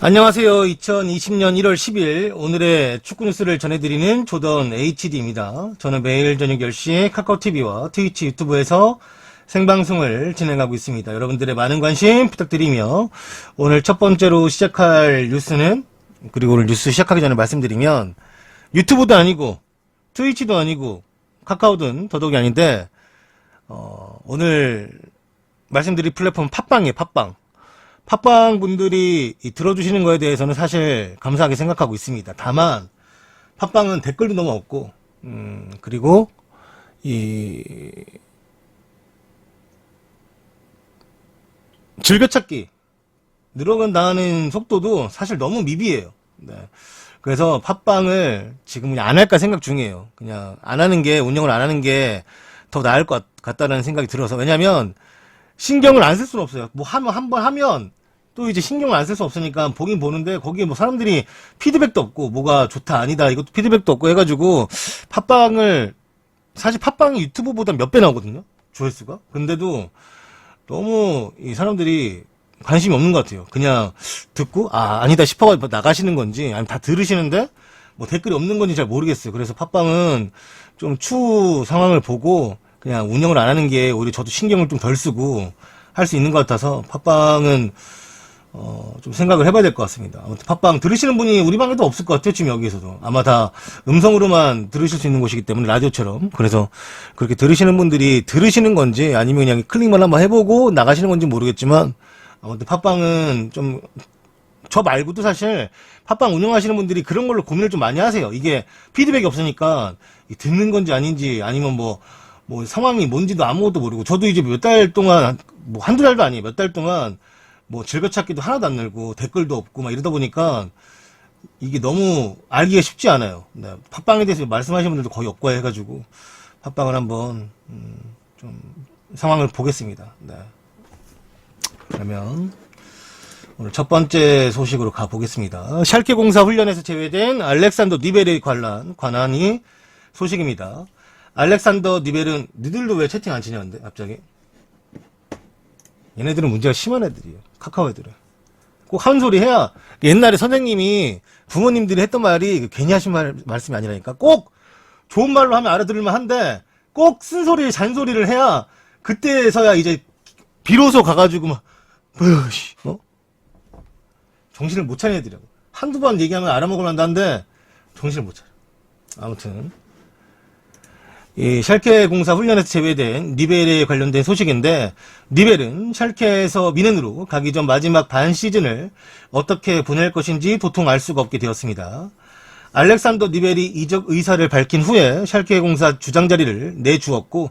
안녕하세요. 2020년 1월 10일 오늘의 축구 뉴스를 전해드리는 조던 HD입니다. 저는 매일 저녁 10시에 카카오TV와 트위치 유튜브에서 생방송을 진행하고 있습니다. 여러분들의 많은 관심 부탁드리며 오늘 첫 번째로 시작할 뉴스는, 그리고 오늘 뉴스 시작하기 전에 말씀드리면, 유튜브도 아니고 트위치도 아니고 카카오든 더더욱이 아닌데 오늘 말씀드릴 플랫폼 팟빵이에요. 팟빵 분들이 들어주시는 거에 대해서는 사실 감사하게 생각하고 있습니다. 다만 팟빵은 댓글도 너무 없고, 그리고 즐겨찾기 늘어간다는 속도도 사실 너무 미비해요. 네. 그래서 팟빵을 지금 그냥 안 할까 생각 중이에요. 그냥 안 하는 게, 운영을 안 하는 게 더 나을 것 같다는 생각이 들어서. 왜냐면 신경을 안 쓸 수는 없어요. 뭐 한 번 하면 또 이제 신경을 안 쓸 수 없으니까 보긴 보는데, 거기에 뭐 사람들이 피드백도 없고, 뭐가 좋다 아니다 이것도 피드백도 없고 해가지고, 팟빵을, 사실 팟빵이 유튜브보다 몇 배 나오거든요, 조회수가. 근데도 너무 이 사람들이 관심이 없는 것 같아요. 그냥 듣고 아니다 싶어가지고 나가시는 건지, 아니면 다 들으시는데 뭐 댓글이 없는 건지 잘 모르겠어요. 그래서 팟빵은 좀 추후 상황을 보고 그냥 운영을 안 하는 게 오히려 저도 신경을 좀 덜 쓰고 할 수 있는 것 같아서, 팟빵은 좀 생각을 해봐야 될 것 같습니다. 아무튼 팟빵 들으시는 분이 우리 방에도 없을 것 같아요. 지금 여기에서도 아마 다 음성으로만 들으실 수 있는 곳이기 때문에, 라디오처럼. 그래서 그렇게 들으시는 분들이 들으시는 건지 아니면 그냥 클릭만 한번 해보고 나가시는 건지 모르겠지만, 아무튼 팟빵은 좀, 저 말고도 사실 팟빵 운영하시는 분들이 그런 걸로 고민을 좀 많이 하세요. 이게 피드백이 없으니까 듣는 건지 아닌지, 아니면 뭐 상황이 뭔지도 아무것도 모르고. 저도 이제 몇 달 동안, 뭐 한두 달도 아니에요, 몇 달 동안 뭐 즐겨찾기도 하나도 안 늘고 댓글도 없고 막 이러다 보니까 이게 너무 알기가 쉽지 않아요. 네, 팟빵에 대해서 말씀하시는 분들도 거의 없고 해가지고 팟빵을 한번 좀 상황을 보겠습니다. 네. 그러면 오늘 첫 번째 소식으로 가보겠습니다. 샬케 공사 훈련에서 제외된 알렉산더 니벨에 관한 소식입니다. 알렉산더 니벨은, 니들도 왜 채팅 안 치냐는데 갑자기. 얘네들은 문제가 심한 애들이에요. 카카오 애들은. 꼭 한 소리 해야, 옛날에 선생님이, 부모님들이 했던 말이 괜히 하신 말씀이 아니라니까. 꼭 좋은 말로 하면 알아들을만 한데, 꼭 쓴소리, 잔소리를 해야, 그때서야 이제, 비로소 가가지고 막, 정신을 못 차리는 애들이라고. 한두 번 얘기하면 알아먹으려 한다는데, 정신을 못 차려. 아무튼. 이 샬케 공사 훈련에서 제외된 니벨에 관련된 소식인데, 니벨은 샬케에서 미넨으로 가기 전 마지막 반 시즌을 어떻게 보낼 것인지 도통 알 수가 없게 되었습니다. 알렉산더 니벨이 이적 의사를 밝힌 후에 샬케 공사 주장 자리를 내주었고,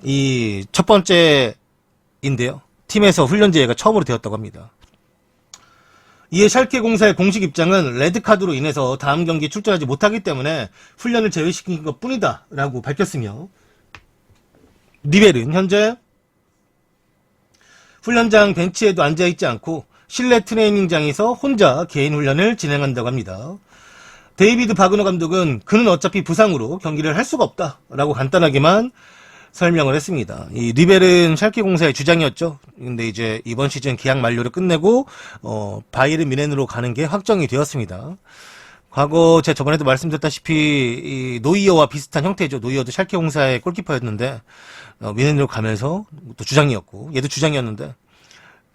이 첫 번째인데요. 팀에서 훈련 제의가 처음으로 되었다고 합니다. 이에 샬케 공사의 공식 입장은 레드카드로 인해서 다음 경기에 출전하지 못하기 때문에 훈련을 제외시킨 것 뿐이다 라고 밝혔으며, 니벨은 현재 훈련장 벤치에도 앉아있지 않고 실내 트레이닝장에서 혼자 개인 훈련을 진행한다고 합니다. 데이비드 바그너 감독은 그는 어차피 부상으로 경기를 할 수가 없다 라고 간단하게만 설명을 했습니다. 이 니벨은 샬케 공사의 주장이었죠. 근데 이제 이번 시즌 계약 만료를 끝내고 바이에른 뮌헨으로 가는 게 확정이 되었습니다. 과거 제가 저번에도 말씀드렸다시피 이 노이어와 비슷한 형태죠. 노이어도 샬케 공사의 골키퍼였는데 뮌헨으로 가면서 또 주장이었고, 얘도 주장이었는데,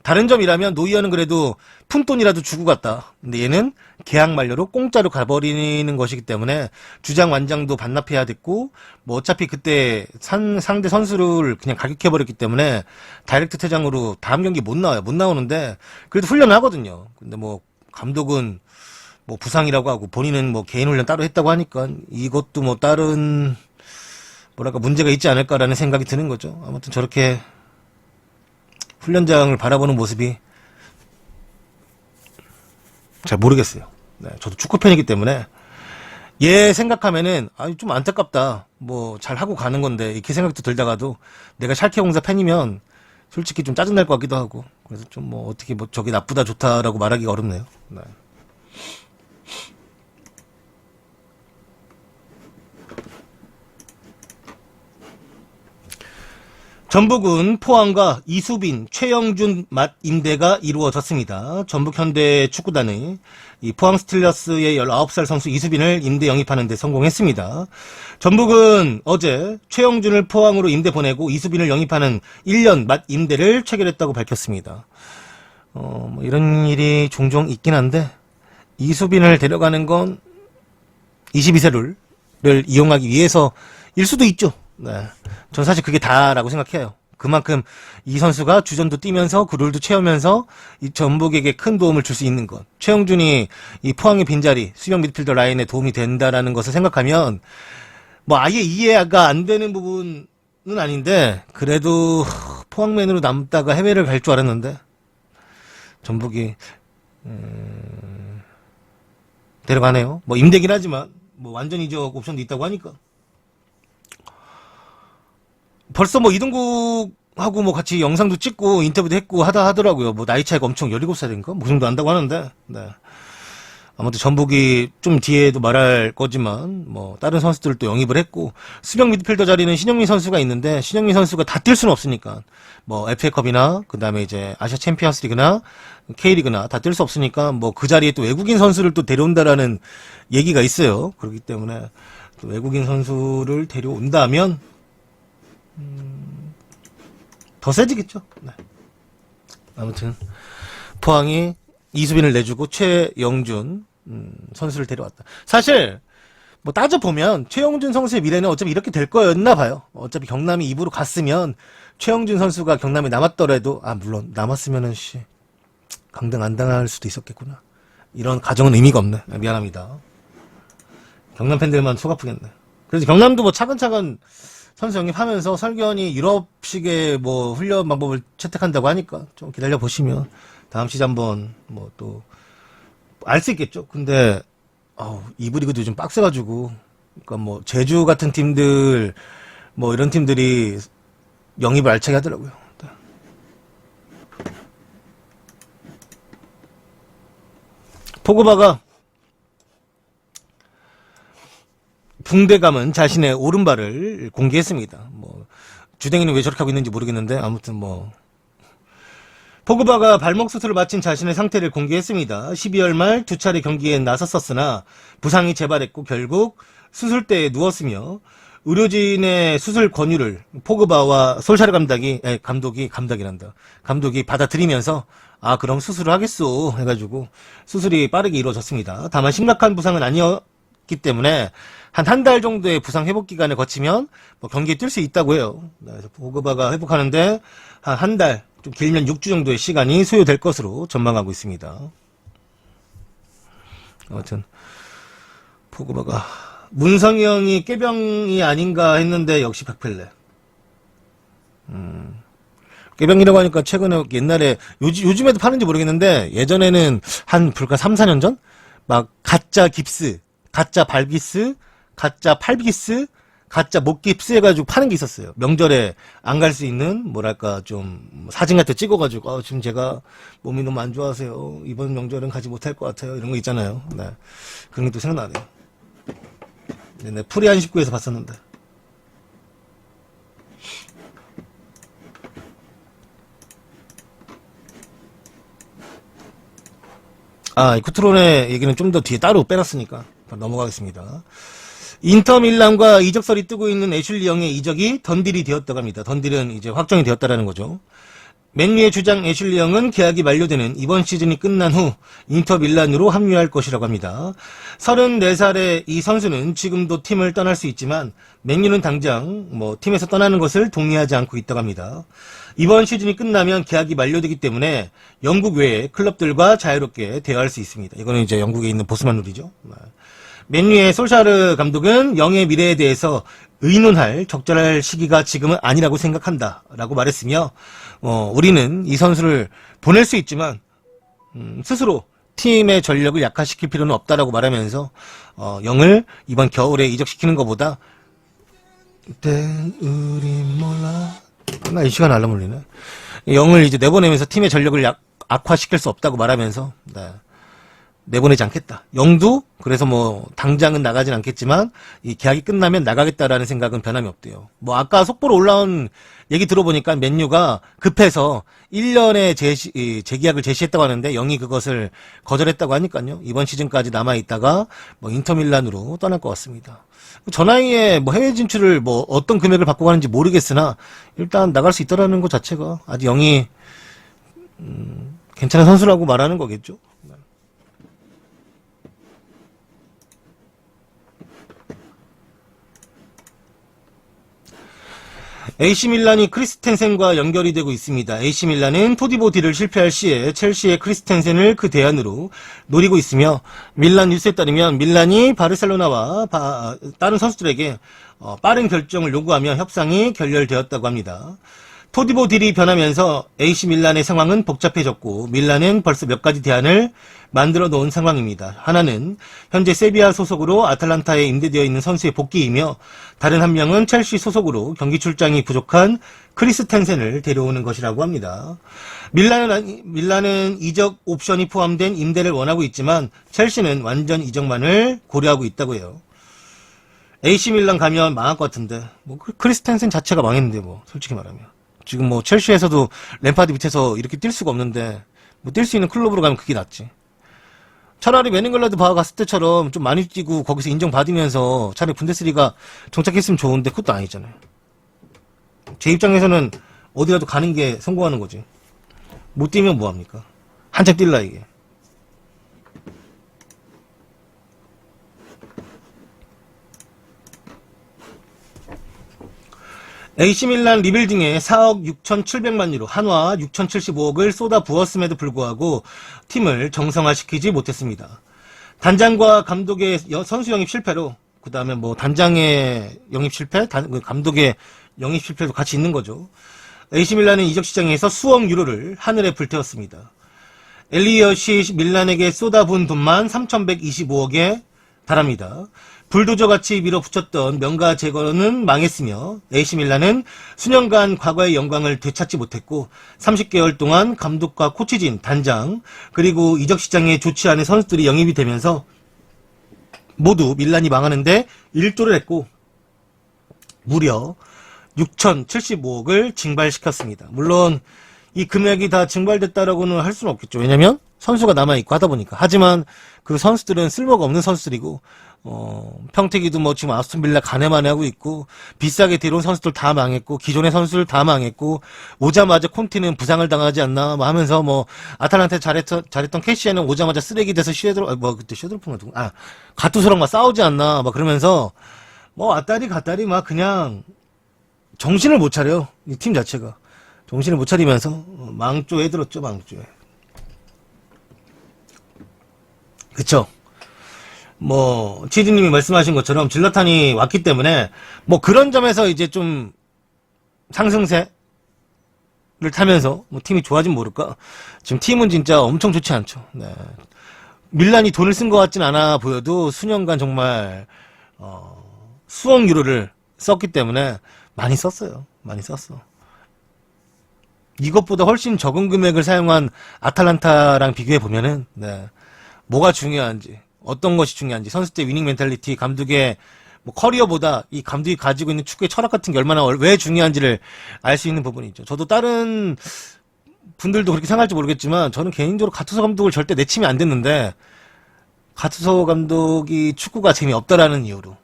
다른 점이라면 노이어는 그래도 푼돈이라도 주고 갔다. 근데 얘는 계약 만료로 공짜로 가버리는 것이기 때문에 주장 완장도 반납해야 됐고, 뭐 어차피 그때 상대 선수를 그냥 가격해버렸기 때문에 다이렉트 퇴장으로 다음 경기 못 나와요. 못 나오는데 그래도 훈련을 하거든요. 근데 뭐 감독은 뭐 부상이라고 하고 본인은 뭐 개인 훈련 따로 했다고 하니까 이것도 뭐 다른 뭐랄까 문제가 있지 않을까라는 생각이 드는 거죠. 아무튼 저렇게 훈련장을 바라보는 모습이 잘 모르겠어요. 네, 저도 축구 팬이기 때문에 얘 생각하면은 좀 안타깝다. 뭐 잘 하고 가는 건데 이렇게 생각도 들다가도, 내가 샬케 공사 팬이면 솔직히 좀 짜증날 것 같기도 하고, 그래서 좀 뭐 어떻게 뭐 저게 나쁘다 좋다라고 말하기가 어렵네요. 네. 전북은 포항과 이수빈, 최영준 맞 임대가 이루어졌습니다. 전북 현대 축구단이 이 포항 스틸러스의 19살 선수 이수빈을 임대 영입하는 데 성공했습니다. 전북은 어제 최영준을 포항으로 임대 보내고 이수빈을 영입하는 1년 맞 임대를 체결했다고 밝혔습니다. 뭐 이런 일이 종종 있긴 한데 이수빈을 데려가는 건 22세 룰을 이용하기 위해서일 수도 있죠. 네. 전 사실 그게 다라고 생각해요. 그만큼 이 선수가 주전도 뛰면서 그 룰도 채우면서 이 전북에게 큰 도움을 줄 수 있는 것. 최영준이 이 포항의 빈자리, 수비형 미드필더 라인에 도움이 된다라는 것을 생각하면 뭐 아예 이해가 안 되는 부분은 아닌데 그래도 포항맨으로 남다가 해외를 갈 줄 알았는데 전북이 데려가네요. 뭐 임대긴 하지만 뭐 완전 이적 옵션도 있다고 하니까. 벌써 뭐 이동국하고 뭐 같이 영상도 찍고 인터뷰도 했고 하더라고요. 뭐 나이 차이가 엄청 17살인가? 뭐 그 정도 안다고 하는데, 네. 아무튼 전북이 좀 뒤에도 말할 거지만, 뭐, 다른 선수들도 영입을 했고, 수비형 미드필더 자리는 신영민 선수가 있는데, 신영민 선수가 다 뛸 수는 없으니까, 뭐, FA컵이나, 그 다음에 이제 아시아 챔피언스 리그나, K리그나 다 뛸 수 없으니까, 뭐, 그 자리에 또 외국인 선수를 또 데려온다라는 얘기가 있어요. 그렇기 때문에, 또 외국인 선수를 데려온다면, 더 세지겠죠. 네. 아무튼 포항이 이수빈을 내주고 최영준 선수를 데려왔다. 사실 뭐 따져보면 최영준 선수의 미래는 어차피 이렇게 될 거였나 봐요. 어차피 경남이 2부로 갔으면 최영준 선수가 경남에 남았더라도 물론 남았으면은 강등 안 당할 수도 있었겠구나. 이런 가정은 의미가 없네. 미안합니다. 경남 팬들만 속 아프겠네. 그래서 경남도 뭐 차근차근 선수 영입하면서 설견이 유럽식의 뭐 훈련 방법을 채택한다고 하니까 좀 기다려 보시면 다음 시즌 한번 뭐 또 알 수 있겠죠. 근데 2부 리그도 요즘 빡세가지고 그러니까 뭐 제주 같은 팀들 뭐 이런 팀들이 영입을 알차게 하더라고요. 포그바가 붕대 감은 자신의 오른발을 공개했습니다. 뭐 주댕이는 왜 저렇게 하고 있는지 모르겠는데 아무튼 뭐 포그바가 발목 수술을 마친 자신의 상태를 공개했습니다. 12월 말 두 차례 경기에 나섰었으나 부상이 재발했고 결국 수술대에 누웠으며 의료진의 수술 권유를 포그바와 솔샤르 감독이 받아들이면서 그럼 수술을 하겠소 해가지고 수술이 빠르게 이루어졌습니다. 다만 심각한 부상은 아니었기 때문에 한 달 정도의 부상 회복 기간을 거치면 뭐 경기에 뛸 수 있다고 해요. 그래서 포그바가 회복하는데 한 달, 좀 길면 6주 정도의 시간이 소요될 것으로 전망하고 있습니다. 아무튼 포그바가 문성이 형이 깨병이 아닌가 했는데 역시 박펠레. 깨병이라고 하니까 최근에 옛날에 요즘에도 파는지 모르겠는데 예전에는 한 불과 3, 4년 전 막 가짜 깁스, 가짜 발기스, 가짜 팔기스, 가짜 목깁스 해가지고 파는 게 있었어요. 명절에 안 갈 수 있는 뭐랄까 좀 사진 같은 거 찍어가지고 지금 제가 몸이 너무 안 좋아서요. 이번 명절은 가지 못할 것 같아요. 이런 거 있잖아요. 네. 그런 게 또 생각나네요. 네, 프리한 19에서 봤었는데. 이 쿠트론의 얘기는 좀 더 뒤에 따로 빼놨으니까 넘어가겠습니다. 인터 밀란과 이적설이 뜨고 있는 애슐리 영의 이적이 던딜이 되었다고 합니다. 던딜은 이제 확정이 되었다라는 거죠. 맨유의 주장 애슐리 영은 계약이 만료되는 이번 시즌이 끝난 후 인터 밀란으로 합류할 것이라고 합니다. 34살의 이 선수는 지금도 팀을 떠날 수 있지만 맨유는 당장 팀에서 떠나는 것을 동의하지 않고 있다고 합니다. 이번 시즌이 끝나면 계약이 만료되기 때문에 영국 외의 클럽들과 자유롭게 대화할 수 있습니다. 이거는 이제 영국에 있는 보스만 룰이죠. 맨유의 솔샤르 감독은 영의 미래에 대해서 의논할 적절할 시기가 지금은 아니라고 생각한다 라고 말했으며 우리는 이 선수를 보낼 수 있지만 스스로 팀의 전력을 약화시킬 필요는 없다라고 말하면서 영을 이번 겨울에 이적시키는 것보다 그땐 우리 몰라 이 시간 알람 울리네. 영을 이제 내보내면서 팀의 전력을 악화시킬 수 없다고 말하면서 내보내지 않겠다. 영도 그래서 뭐 당장은 나가진 않겠지만 이 계약이 끝나면 나가겠다라는 생각은 변함이 없대요. 뭐 아까 속보로 올라온 얘기 들어보니까 맨유가 급해서 1년의 재계약을 제시했다고 하는데 영이 그것을 거절했다고 하니까요. 이번 시즌까지 남아 있다가 뭐 인터밀란으로 떠날 것 같습니다. 저 나이에 뭐 해외 진출을 뭐 어떤 금액을 받고 가는지 모르겠으나 일단 나갈 수 있다라는 것 자체가 아직 영이 괜찮은 선수라고 말하는 거겠죠. AC밀란이 크리스텐센과 연결이 되고 있습니다. AC밀란은 토디보 딜을 실패할 시에 첼시의 크리스텐센을 그 대안으로 노리고 있으며 밀란 뉴스에 따르면 밀란이 바르셀로나와 다른 선수들에게 빠른 결정을 요구하며 협상이 결렬되었다고 합니다. 토디보 딜이 변하면서 AC밀란의 상황은 복잡해졌고 밀란은 벌써 몇 가지 대안을 만들어 놓은 상황입니다. 하나는 현재 세비야 소속으로 아탈란타에 임대되어 있는 선수의 복귀이며 다른 한 명은 첼시 소속으로 경기 출장이 부족한 크리스텐센을 데려오는 것이라고 합니다. 밀란은 이적 옵션이 포함된 임대를 원하고 있지만 첼시는 완전 이적만을 고려하고 있다고 해요. AC밀란 가면 망할 것 같은데 뭐 크리스텐센 자체가 망했는데 뭐 솔직히 말하면 지금 뭐 첼시에서도 램파드 밑에서 이렇게 뛸 수가 없는데 뭐 뛸 수 있는 클럽으로 가면 그게 낫지. 차라리 메닝글라드 바하 갔을 때처럼 좀 많이 뛰고 거기서 인정받으면서 차라리 분데스리가 정착했으면 좋은데 그것도 아니잖아요. 제 입장에서는 어디라도 가는 게 성공하는 거지. 못 뛰면 뭐합니까? 한참 뛸라 이게. AC밀란 리빌딩에 4억 6,700만 유로, 한화 6,075억을 쏟아 부었음에도 불구하고 팀을 정상화시키지 못했습니다. 단장과 감독의 선수 영입 실패로, 그 다음에 뭐 단장의 영입 실패, 감독의 영입 실패도 같이 있는 거죠. AC밀란은 이적 시장에서 수억 유로를 하늘에 불태웠습니다. 엘리엇이 밀란에게 쏟아부은 돈만 3,125억에 달합니다. 불도저같이 밀어붙였던 명가 제거는 망했으며 AC밀란은 수년간 과거의 영광을 되찾지 못했고 30개월 동안 감독과 코치진, 단장 그리고 이적 시장에 좋지 않은 선수들이 영입이 되면서 모두 밀란이 망하는데 일조를 했고 무려 6,075억을 징발시켰습니다. 물론 이 금액이 다 증발됐다라고는 할 수는 없겠죠. 왜냐면 선수가 남아있고 하다 보니까. 하지만 그 선수들은 쓸모가 없는 선수들이고 평택이도 뭐 지금 아스톤빌라 가네만에 하고 있고 비싸게 데려온 선수들 다 망했고 기존의 선수들 다 망했고 오자마자 콘티는 부상을 당하지 않나 뭐 하면서 뭐 아탈란타 잘했던 캐시에는 오자마자 쓰레기 돼서 그때 슈에드로프가 누구 가투스랑과 싸우지 않나 막 그러면서 뭐 왔다리 갔다리 막 그냥 정신을 못 차려요. 이 팀 자체가 정신을 못 차리면서 망조에 들었죠. 망조에. 그쵸? 뭐 치즈님이 말씀하신 것처럼 질라탄이 왔기 때문에 뭐 그런 점에서 이제 좀 상승세를 타면서 뭐 팀이 좋아진 모를까? 지금 팀은 진짜 엄청 좋지 않죠. 네. 밀란이 돈을 쓴 것 같진 않아 보여도 수년간 정말 수억 유로를 썼기 때문에 많이 썼어요. 많이 썼어. 이것보다 훨씬 적은 금액을 사용한 아탈란타랑 비교해 보면은 네. 뭐가 중요한지, 어떤 것이 중요한지, 선수들의 위닝 멘탈리티, 감독의 뭐 커리어보다 이 감독이 가지고 있는 축구의 철학 같은 게 얼마나 왜 중요한지를 알 수 있는 부분이 있죠. 저도 다른 분들도 그렇게 생각할지 모르겠지만 저는 개인적으로 가투소 감독을 절대 내치면 안 됐는데 가투소 감독이 축구가 재미없다라는 이유로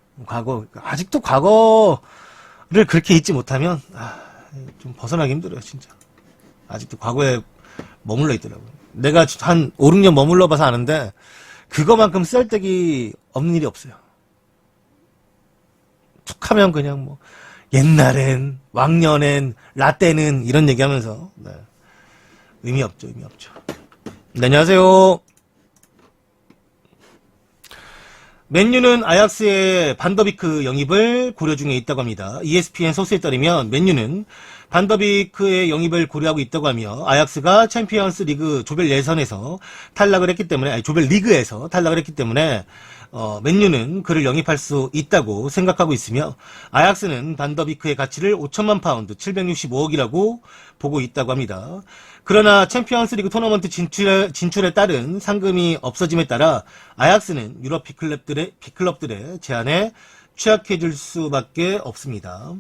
아직도 과거를 그렇게 잊지 못하면 좀 벗어나기 힘들어요. 진짜. 아직도 과거에 머물러 있더라고요. 내가 한 5, 6년 머물러 봐서 아는데 그거만큼 쓸데기 없는 일이 없어요. 툭 하면 그냥 뭐 옛날엔 왕년엔 라떼는 이런 얘기하면서 네. 의미 없죠. 네, 안녕하세요. 맨유는 아약스의 반더비크 영입을 고려 중에 있다고 합니다. ESPN 소스에 따르면 맨유는 반더비크의 영입을 고려하고 있다고 하며 아약스가 챔피언스 리그 조별 예선에서 탈락을 했기 때문에 조별 리그에서 탈락을 했기 때문에 맨유는 그를 영입할 수 있다고 생각하고 있으며 아약스는 반더비크의 가치를 5천만 파운드 765억이라고 보고 있다고 합니다. 그러나 챔피언스리그 토너먼트 진출에 따른 상금이 없어짐에 따라 아약스는 유럽 빅클럽들의 제안에 취약해질 수밖에 없습니다.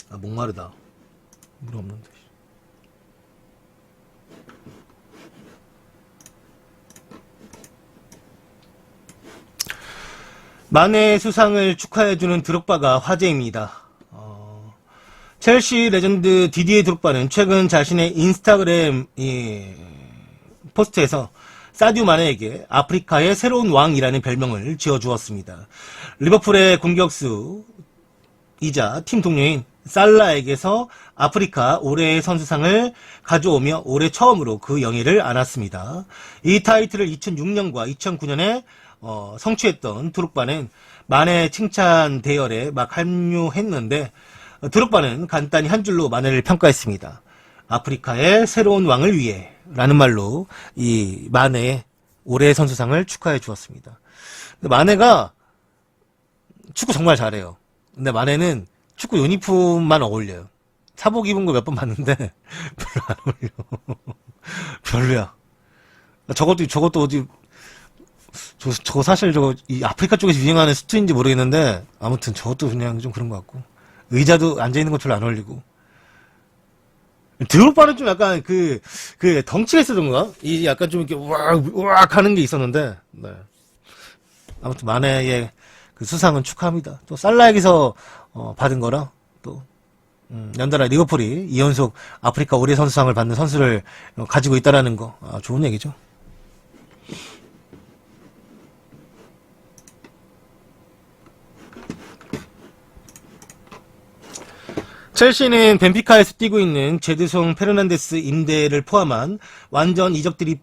아, 목마르다. 물 없는데. 마네의 수상을 축하해주는 드록바가 화제입니다. 첼시 레전드 디디에 드록바는 최근 자신의 인스타그램 포스트에서 사디오 마네에게 아프리카의 새로운 왕이라는 별명을 지어주었습니다. 리버풀의 공격수이자 팀 동료인 살라에게서 아프리카 올해의 선수상을 가져오며 올해 처음으로 그 영예를 안았습니다. 이 타이틀을 2006년과 2009년에 성취했던 드록바는 마네 칭찬 대열에 막 합류했는데 드록바는 간단히 한 줄로 마네를 평가했습니다. 아프리카의 새로운 왕을 위해 라는 말로 이 마네의 올해의 선수상을 축하해 주었습니다. 근데 마네가 축구 정말 잘해요. 근데 마네는 축구 유니폼만 어울려요. 사복 입은 거 몇 번 봤는데 별로 안 어울려. 별로야. 저것도 어디 저거 사실 이 아프리카 쪽에서 유행하는 수트인지 모르겠는데 아무튼 저것도 그냥 좀 그런 것 같고 의자도 앉아있는 것 별로 안 어울리고 드록바는 좀 약간 그 덩치가 있어서 그런가? 이 약간 좀 이렇게 우악 하는 게 있었는데 네. 아무튼 마네의 그 수상은 축하합니다. 또 살라에게서 받은 거라 또 연달아 리버풀이 2연속 아프리카 올해 선수상을 받는 선수를 가지고 있다라는 거 좋은 얘기죠. 첼시는 벤피카에서 뛰고 있는 제드송 페르난데스 임대를 포함한 완전 이적들이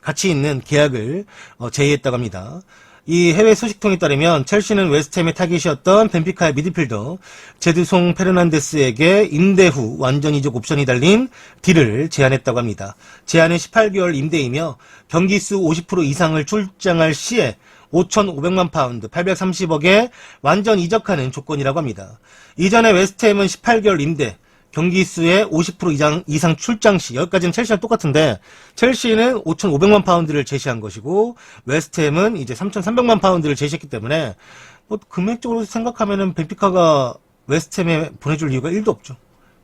같이 있는 계약을 제의했다고 합니다. 이 해외 소식통에 따르면 첼시는 웨스트햄의 타깃이었던 벤피카의 미드필더 제드송 페르난데스에게 임대 후 완전 이적 옵션이 달린 딜을 제안했다고 합니다. 제안은 18개월 임대이며 경기 수 50% 이상을 출장할 시에 5,500만 파운드, 830억에 완전 이적하는 조건이라고 합니다. 이전에 웨스트햄은 18개월 임대, 경기 수의 50% 이상 출장 시, 여기까지는 첼시랑 똑같은데, 첼시는 5,500만 파운드를 제시한 것이고, 웨스트햄은 이제 3,300만 파운드를 제시했기 때문에, 뭐, 금액적으로 생각하면은 벤피카가 웨스트햄에 보내줄 이유가 1도 없죠.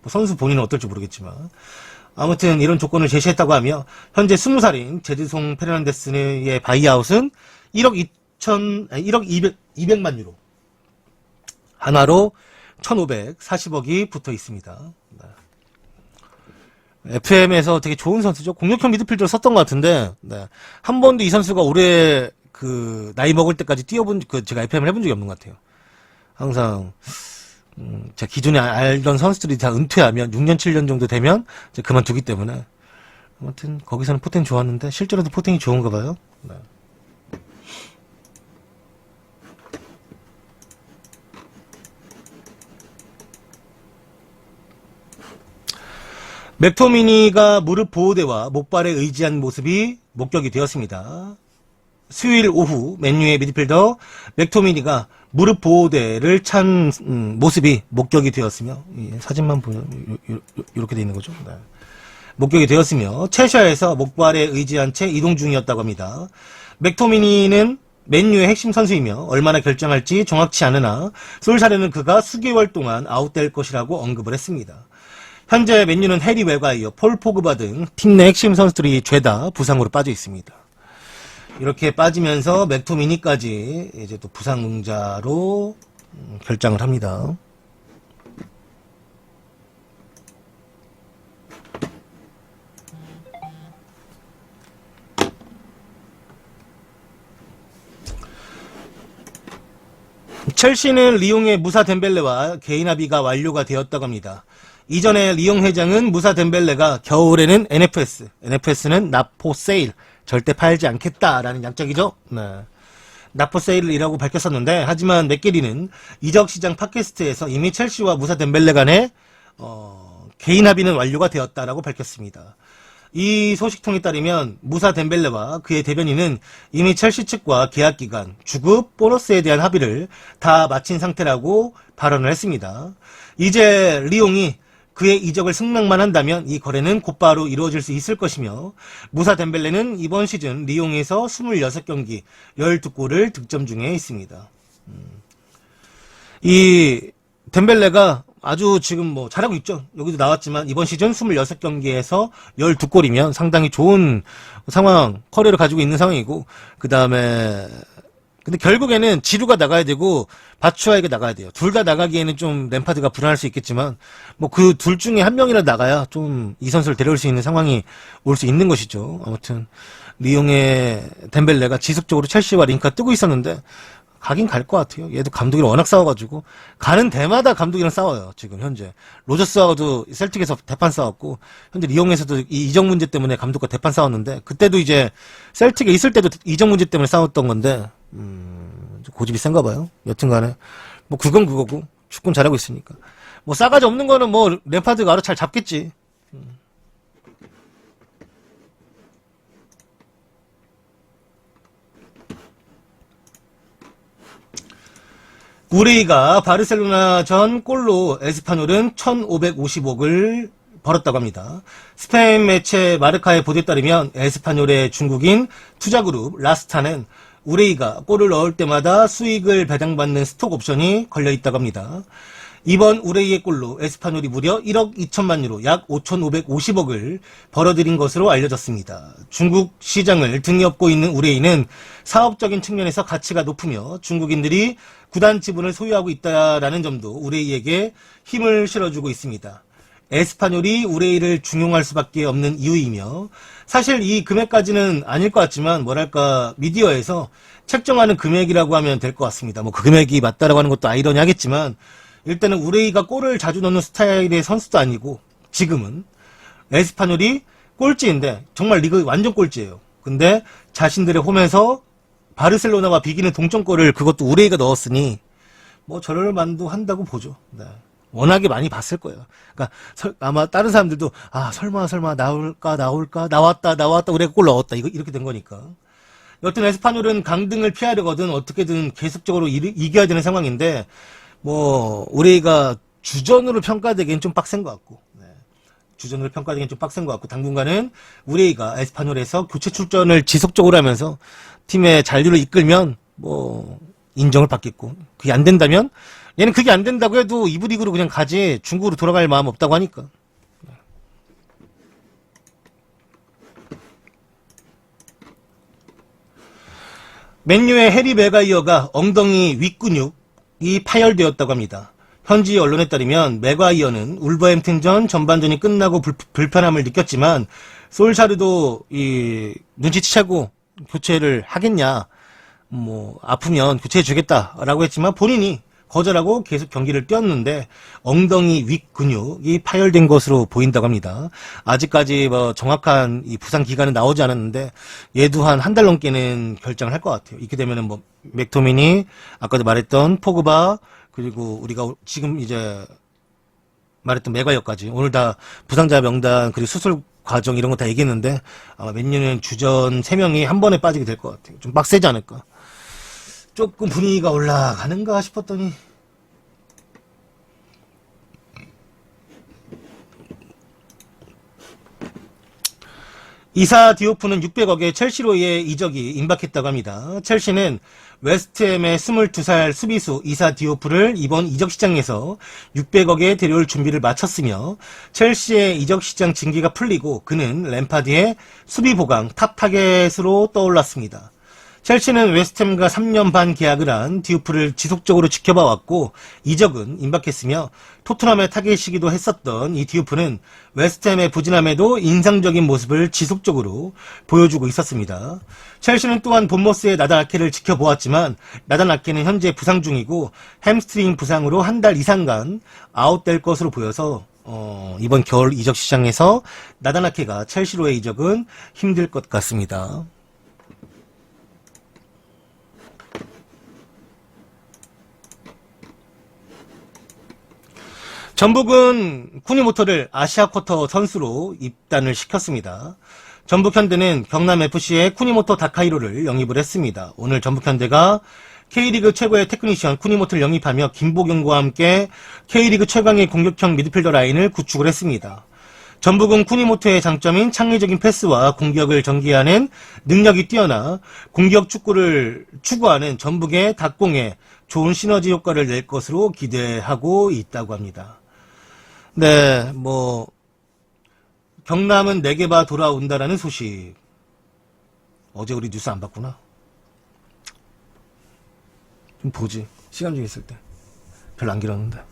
뭐 선수 본인은 어떨지 모르겠지만. 아무튼 이런 조건을 제시했다고 하며, 현재 20살인 제드송 페르난데스의 바이아웃은 1억 200만 유로. 하나로 1,540억이 붙어 있습니다. 네. FM에서 되게 좋은 선수죠. 공격형 미드필더를 썼던 것 같은데, 네. 한 번도 이 선수가 올해 나이 먹을 때까지 제가 FM을 해본 적이 없는 것 같아요. 항상, 제가 기존에 알던 선수들이 다 은퇴하면 6년, 7년 정도 되면 그만두기 때문에. 아무튼, 거기서는 포텐 좋았는데, 실제로도 포텐이 좋은가 봐요. 네. 맥토미니가 무릎 보호대와 목발에 의지한 모습이 목격이 되었습니다. 수요일 오후 맨유의 미드필더 맥토미니가 무릎 보호대를 찬 모습이 목격이 되었으며 사진만 보면 이렇게 돼 있는 거죠. 네. 목격이 되었으며 체샤에서 목발에 의지한 채 이동 중이었다고 합니다. 맥토미니는 맨유의 핵심 선수이며 얼마나 결정할지 정확치 않으나 솔샤르는 그가 수개월 동안 아웃될 것이라고 언급을 했습니다. 현재 맨유는 해리 웨가이어, 폴 포그바 등 팀 내 핵심 선수들이 죄다 부상으로 빠져 있습니다. 이렇게 빠지면서 맥토미니까지 이제 또 부상자로 결장을 합니다. 첼시는 리옹의 무사 덴벨레와 개인 합의가 완료가 되었다고 합니다. 이전에 리옹 회장은 무사 덴벨레가 겨울에는 NFS는 나포 세일, 절대 팔지 않겠다라는 약적이죠. 네. 나포 세일이라고 밝혔었는데, 하지만 맥게리는 이적시장 팟캐스트에서 이미 첼시와 무사 덴벨레 간의 개인 합의는 완료가 되었다라고 밝혔습니다. 이 소식통에 따르면 무사 덴벨레와 그의 대변인은 이미 첼시 측과 계약 기간, 주급, 보너스에 대한 합의를 다 마친 상태라고 발언을 했습니다. 이제 리옹이 그의 이적을 승낙만 한다면 이 거래는 곧바로 이루어질 수 있을 것이며, 무사 덴벨레는 이번 시즌 리옹에서 26경기 12골을 득점 중에 있습니다. 이 덴벨레가 아주 지금 뭐 잘하고 있죠. 여기도 나왔지만 이번 시즌 26경기에서 12골이면 상당히 좋은 상황, 커리어를 가지고 있는 상황이고, 그 다음에 근데 결국에는 지루가 나가야 되고 바추아이가 나가야 돼요. 둘 다 나가기에는 좀 램파드가 불안할 수 있겠지만 뭐 그 둘 중에 한 명이라도 나가야 좀 이 선수를 데려올 수 있는 상황이 올 수 있는 것이죠. 아무튼 리옹의 덴벨레가 지속적으로 첼시와 링크가 뜨고 있었는데 가긴 갈 것 같아요. 얘도 감독이랑 워낙 싸워가지고 가는 데마다 감독이랑 싸워요. 지금 현재 로저스하고도 셀틱에서 대판 싸웠고, 현재 리옹에서도 이 이적 문제 때문에 감독과 대판 싸웠는데, 그때도 이제 셀틱에 있을 때도 이적 문제 때문에 싸웠던 건데 고집이 센가 봐요. 여튼간에 뭐 그건 그거고 축구는 잘하고 있으니까 뭐 싸가지 없는 거는 뭐 램파드가 알아 잘 잡겠지. 우레이가 바르셀로나 전 골로 에스파뇰은 1,550억을 벌었다고 합니다. 스페인 매체 마르카의 보도에 따르면 에스파뇰의 중국인 투자그룹 라스타는 우레이가 골을 넣을 때마다 수익을 배당받는 스톡 옵션이 걸려있다고 합니다. 이번 우레이의 골로 에스파뇰이 무려 1억 2천만 유로, 약 5,550억을 벌어들인 것으로 알려졌습니다. 중국 시장을 등에 업고 있는 우레이는 사업적인 측면에서 가치가 높으며 중국인들이 구단 지분을 소유하고 있다라는 점도 우레이에게 힘을 실어주고 있습니다. 에스파뇰이 우레이를 중용할 수밖에 없는 이유이며, 사실 이 금액까지는 아닐 것 같지만 뭐랄까 미디어에서 책정하는 금액이라고 하면 될 것 같습니다. 뭐 그 금액이 맞다라고 하는 것도 아이러니하겠지만, 일단은 우레이가 골을 자주 넣는 스타일의 선수도 아니고, 지금은 에스파뇰이 꼴찌인데 정말 리그 완전 꼴찌예요. 근데 자신들의 홈에서 바르셀로나와 비기는 동점골을 그것도 우레이가 넣었으니 뭐 저럴 만도 한다고 보죠. 네. 워낙에 많이 봤을 거예요. 그러니까 아마 다른 사람들도 설마 나올까 나왔다 우레이가 골 넣었다 이렇게 된 거니까. 여튼 에스파뇰은 강등을 피하려거든 어떻게든 계속적으로 이겨야 되는 상황인데, 뭐 우레이가 주전으로 평가되기엔 좀 빡센 것 같고, 주전으로 평가되기엔 좀 빡센 것 같고, 당분간은 우레이가 에스파뇰에서 교체 출전을 지속적으로 하면서 팀의 잔류를 이끌면 뭐 인정을 받겠고, 그게 안 된다면 얘는 그게 안 된다고 해도 이부 리그로 그냥 가지 중국으로 돌아갈 마음 없다고 하니까. 맨유의 해리 맥과이어가 엉덩이 윗근육이 파열되었다고 합니다. 현지 언론에 따르면 맥과이어는 울버햄튼전 전반전이 끝나고 불편함을 느꼈지만 솔샤르도 눈치채고 교체를 하겠냐, 뭐 아프면 교체해주겠다라고 했지만 본인이 거절하고 계속 경기를 뛰었는데 엉덩이 윗근육이 파열된 것으로 보인다고 합니다. 아직까지 뭐 정확한 이 부상 기간은 나오지 않았는데 얘도 한 달 넘게는 결장을 할 것 같아요. 이렇게 되면은 뭐 맥토미니, 아까도 말했던 포그바, 그리고 우리가 지금 이제 말했던 맥과이어까지 오늘 다 부상자 명단 그리고 수술 과정 이런 거 다 얘기했는데, 아마 맨유는 주전 3명이 한 번에 빠지게 될 것 같아요. 좀 빡세지 않을까. 조금 분위기가 올라가는가 싶었더니 이사 디오프는 600억의 첼시로의 이적이 임박했다고 합니다. 첼시는 웨스트햄의 22살 수비수 이사 디오프를 이번 이적 시장에서 600억에 데려올 준비를 마쳤으며, 첼시의 이적 시장 징계가 풀리고 그는 램파드의 수비 보강 탑 타겟으로 떠올랐습니다. 첼시는 웨스트햄과 3년 반 계약을 한 디오프를 지속적으로 지켜봐 왔고 이적은 임박했으며, 토트넘의 타겟이기도 했었던 이 디오프는 웨스트햄의 부진함에도 인상적인 모습을 지속적으로 보여주고 있었습니다. 첼시는 또한 본머스의 나단 아케를 지켜보았지만 나단 아케는 현재 부상 중이고 햄스트링 부상으로 한 달 이상간 아웃될 것으로 보여서 이번 겨울 이적 시장에서 나단 아케가 첼시로의 이적은 힘들 것 같습니다. 전북은 쿠니모토를 아시아 쿼터 선수로 입단을 시켰습니다. 전북현대는 경남FC의 쿠니모토 다카이로를 영입을 했습니다. 오늘 전북현대가 K리그 최고의 테크니션 쿠니모토를 영입하며 김보경과 함께 K리그 최강의 공격형 미드필더 라인을 구축을 했습니다. 전북은 쿠니모토의 장점인 창의적인 패스와 공격을 전개하는 능력이 뛰어나 공격 축구를 추구하는 전북의 닭공에 좋은 시너지 효과를 낼 것으로 기대하고 있다고 합니다. 네, 경남은 네개바 돌아온다라는 소식. 어제 우리 뉴스 안 봤구나. 좀 보지. 시간 좀 있을 때. 별로 안 길었는데.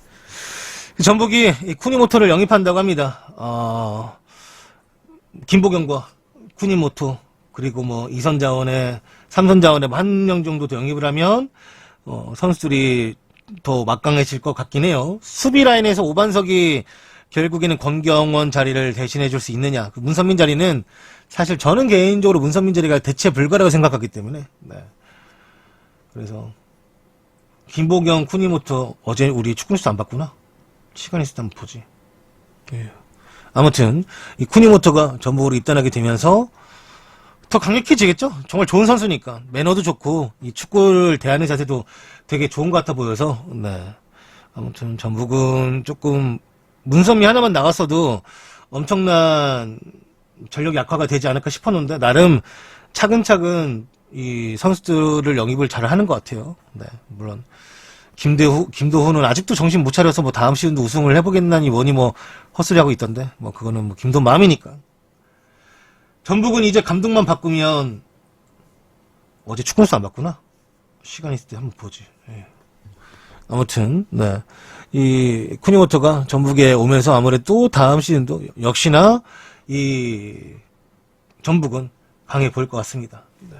전북이 쿠니모토를 영입한다고 합니다. 김보경과 쿠니모토, 그리고 2선 자원에, 3선 자원에 한 명 정도 더 영입을 하면, 선수들이 더 막강해질 것 같긴 해요. 수비 라인에서 오반석이 결국에는 권경원 자리를 대신해 줄 수 있느냐. 그 문선민 자리는 사실 저는 개인적으로 문선민 자리가 대체 불가라고 생각하기 때문에. 네. 그래서 김보경, 쿠니모토 어제 우리 축구 뉴스 안 봤구나. 시간 있을 때 한번 보지. 예. 아무튼 이 쿠니모토가 전북으로 입단하게 되면서 더 강력해지겠죠? 정말 좋은 선수니까. 매너도 좋고 이 축구를 대하는 자세도 되게 좋은 것 같아 보여서 네. 아무튼 전북은 조금 문선미 하나만 나갔어도 엄청난 전력 약화가 되지 않을까 싶었는데 나름 차근차근 이 선수들을 영입을 잘 하는 것 같아요. 네, 물론 김도훈은 아직도 정신 못 차려서 다음 시즌도 우승을 해보겠나니 뭐니 헛소리하고 있던데 그거는 김도훈 마음이니까. 전북은 이제 감독만 바꾸면 어제 축구 뉴스 안 봤구나. 시간 있을 때 한번 보지. 예. 아무튼 네. 이 쿠니모토가 전북에 오면서 아무래도 다음 시즌도 역시나 이 전북은 강해 보일 것 같습니다. 네.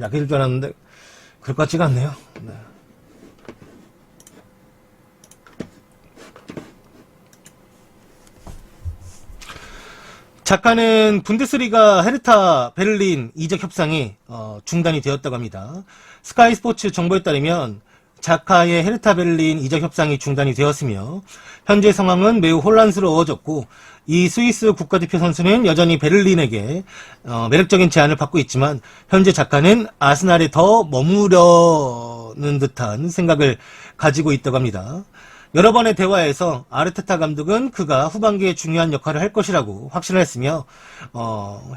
약해질 줄 알았는데 그럴 것 같지가 않네요. 네. 자카는 분데스리가 헤르타 베를린 이적 협상이 중단이 되었다고 합니다. 스카이 스포츠 정보에 따르면 자카의 헤르타 베를린 이적 협상이 중단이 되었으며 현재 상황은 매우 혼란스러워졌고 이 스위스 국가대표 선수는 여전히 베를린에게 매력적인 제안을 받고 있지만 현재 자카는 아스날에 더 머무려는 듯한 생각을 가지고 있다고 합니다. 여러 번의 대화에서 아르테타 감독은 그가 후반기에 중요한 역할을 할 것이라고 확신을 했으며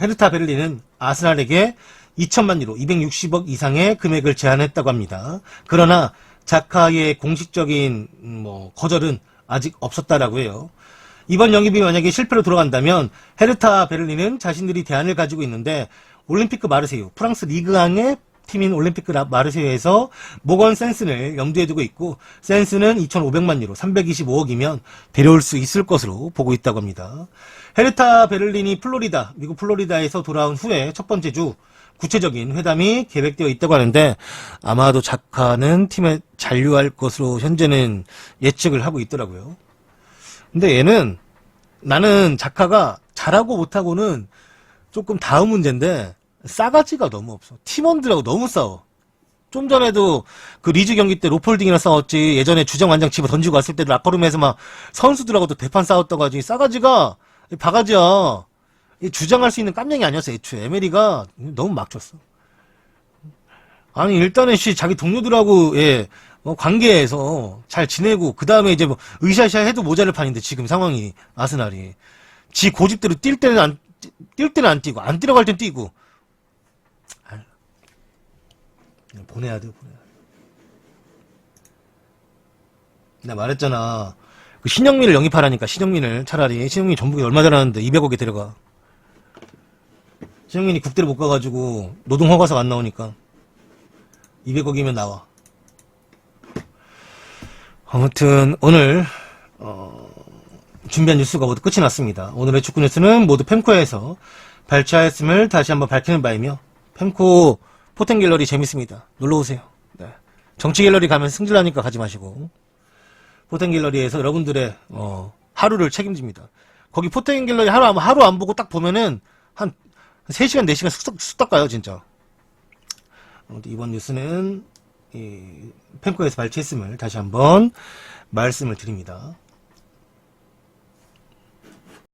헤르타 베를린은 아스날에게 2천만 유로 260억 이상의 금액을 제안했다고 합니다. 그러나 자카의 공식적인 거절은 아직 없었다라고 해요. 이번 영입이 만약에 실패로 돌아간다면 헤르타 베를린은 자신들이 대안을 가지고 있는데 올림피크 마르세유, 프랑스 리그앙의 팀인 올림피크 마르세유에서 모건 센슨을 염두에 두고 있고 센슨은 2,500만 유로 325억이면 데려올 수 있을 것으로 보고 있다고 합니다. 헤르타 베를린이 미국 플로리다에서 돌아온 후에 첫 번째 주 구체적인 회담이 계획되어 있다고 하는데 아마도 자카는 팀에 잔류할 것으로 현재는 예측을 하고 있더라고요. 근데 얘는 나는 자카가 잘하고 못하고는 조금 다음 문제인데 싸가지가 너무 없어. 팀원들하고 너무 싸워. 좀 전에도 그 리즈 경기 때 로폴딩이랑 싸웠지. 예전에 주장 완장 집어 던지고 왔을 때도 라커룸에서 막 선수들하고도 대판 싸웠다고 하지. 싸가지가 바가지야. 주장할 수 있는 깜냥이 아니었어. 애초에 에메리가 너무 막 쳤어. 아니 일단은 자기 동료들하고 관계에서 잘 지내고 그 다음에 이제 으쌰으쌰 해도 모자랄 판인데 지금 상황이 아스날이 지 고집대로 뛸 때는 안 뛰고 안 뛰라고 할 땐 뛰고. 보내야 돼. 내가 말했잖아. 그 신영민을 영입하라니까. 신영민을 차라리. 신영민이 전북에 얼마 잘하는데 200억에 데려가. 신영민이 국대를 못 가가지고 노동허가서가 안 나오니까 200억이면 나와. 아무튼 오늘 준비한 뉴스가 모두 끝이 났습니다. 오늘의 축구 뉴스는 모두 펜코에서 발췌하였음을 다시 한번 밝히는 바이며 펜코 포텐 갤러리 재밌습니다. 놀러오세요. 네. 정치 갤러리 가면 승질나니까 가지 마시고 포텐 갤러리에서 여러분들의 하루를 책임집니다. 거기 포텐 갤러리 하루 안 보고 딱 보면은 한 3시간 4시간 쑥덕 가요 진짜. 아무튼 이번 뉴스는 팬코에서 발췌했음을 다시 한번 말씀을 드립니다.